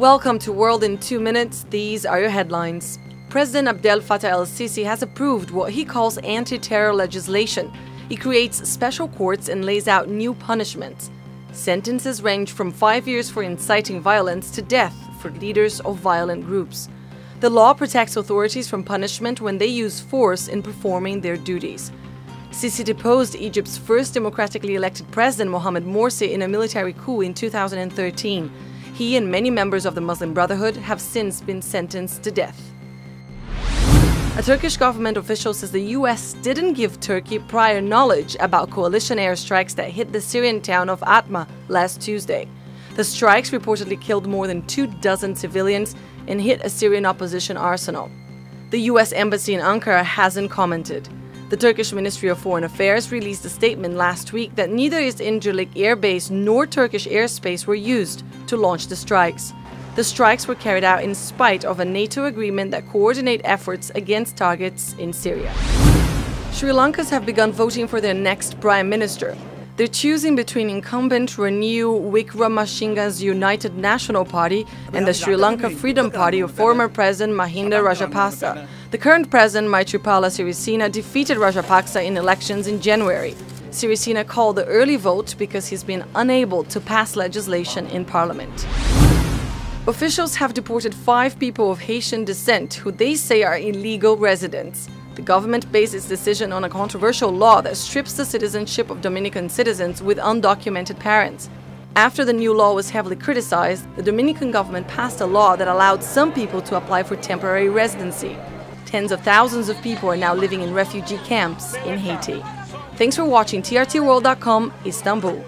Welcome to World in 2 Minutes. These are your headlines. President Abdel Fattah el Sisi has approved what he calls anti-terror legislation. He creates special courts and lays out new punishments. Sentences range from 5 years for inciting violence to death for leaders of violent groups. The law protects authorities from punishment when they use force in performing their duties. Sisi deposed Egypt's first democratically elected president, Mohamed Morsi, in a military coup in 2013. He and many members of the Muslim Brotherhood have since been sentenced to death. A Turkish government official says the US didn't give Turkey prior knowledge about coalition airstrikes that hit the Syrian town of Atma last Tuesday. The strikes reportedly killed more than 24 civilians and hit a Syrian opposition arsenal. The US embassy in Ankara hasn't commented. The Turkish Ministry of Foreign Affairs released a statement last week that neither its Incirlik Air Base nor Turkish airspace were used to launch the strikes. The strikes were carried out in spite of a NATO agreement that coordinate efforts against targets in Syria. Sri Lankans have begun voting for their next prime minister. They're choosing between incumbent Renew Wickramasinghe's United National Party and the Sri Lanka Freedom Party of former President Mahinda Rajapaksa. The current president, Maithripala Sirisena, defeated Rajapaksa in elections in January. Sirisena called the early vote because he's been unable to pass legislation in parliament. Officials have deported 5 people of Haitian descent who they say are illegal residents. The government based its decision on a controversial law that strips the citizenship of Dominican citizens with undocumented parents. After the new law was heavily criticized, the Dominican government passed a law that allowed some people to apply for temporary residency. Tens of thousands of people are now living in refugee camps in Haiti. Thanks for watching TRTworld.com, Istanbul.